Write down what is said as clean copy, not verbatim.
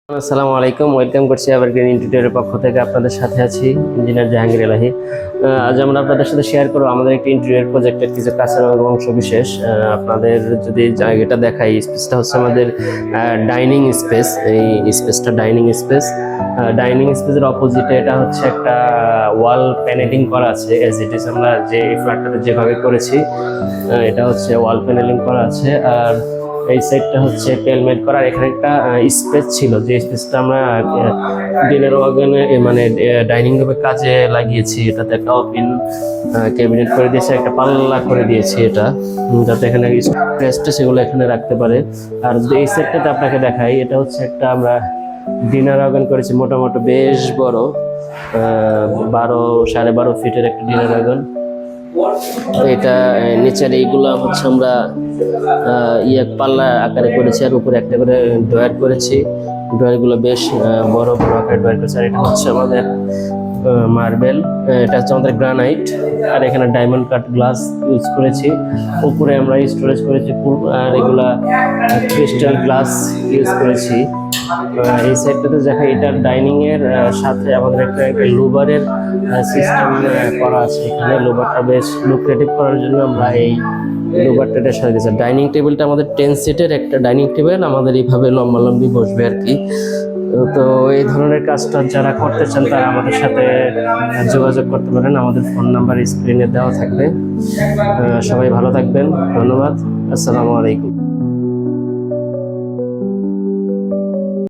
আসসালামু আলাইকুম, ওয়েলকাম করছি আবার গ্রিন ইন্টিরিয়রের পক্ষ থেকে। আপনাদের সাথে আছি ইঞ্জিনিয়ার জাহাঙ্গীর এলাহি। আজ আমরা আপনাদের সাথে শেয়ার করব আমাদের একটি ইন্টিরিয়র প্রজেক্টের কিছু কাছের অংশ বিশেষ। আপনাদের যদি জায়গাটা দেখাই, স্পেসটা হচ্ছে আমাদের ডাইনিং স্পেস। এই স্পেসটা ডাইনিং স্পেসের অপোজিটে এটা হচ্ছে একটা ওয়াল প্যানেলিং করা আছে। এজ ইট ইজ আমরা যে ফ্ল্যাটটাতে যেভাবে করেছি, এটা হচ্ছে ওয়াল প্যানেলিং করা আছে। আর এই সাইডটা হচ্ছে পেলমেট করা। এখানে একটা স্পেস ছিল, যে স্পেসটা আমরা ডিনার ওয়াগনে মানে ডাইনিং রুমের কাজে লাগিয়েছি। এটাতে একটা ওপেন ক্যাবিনেট করে দিয়েছি, একটা পাল্লা করে দিয়েছি এটা, যাতে এখানে স্পেসটা সেগুলো এখানে রাখতে পারে। আর যদি এই সাইডটাতে আপনাকে দেখাই, এটা হচ্ছে একটা আমরা ডিনার ওয়াগন করেছি, মোটামুটি বেশ বড়, 12.5 ফিটের একটা ডিনার ওয়াগন। এটা নিচের এইগুলা হচ্ছে আমরা পাল্লা আকারে করেছি, আর উপরে একটা করে ড্রয়ার করেছি। ড্রয়ারগুলো বেশ বড় বড় আকারে ড্রয়ার করেছি। আর এটা হচ্ছে আমাদের মার্বেল, এটা হচ্ছে আমাদের গ্রানাইট। আর এখানে ডায়মন্ড কাট গ্লাস ইউজ করেছি। উপরে আমরা স্টোরেজ করেছি, আর এগুলা ক্রিস্টাল গ্লাস ইউজ করেছি। এই সাইডটাতে দেখা, এটার ডাইনিং এর সাথে আমাদের একটা লুবারের সিস্টেম করা আছে। এখানে লুবারটা বেশ লুক্রেটিভ করার জন্য আমরা এই লুবারটা সাথে দিয়েছি। ডাইনিং টেবিলটা আমাদের 10 সিটের একটা ডাইনিং টেবিল, আমাদের এইভাবে লম্বালম্বি বসবে আর কি। তো এই ধরনের কাজটা যারা করতে চান তারা আমাদের সাথে যোগাযোগ করতে পারেন। আমাদের ফোন নাম্বার স্ক্রিনে দেওয়া থাকবে। সবাই ভালো থাকবেন, ধন্যবাদ, আসসালামু আলাইকুম।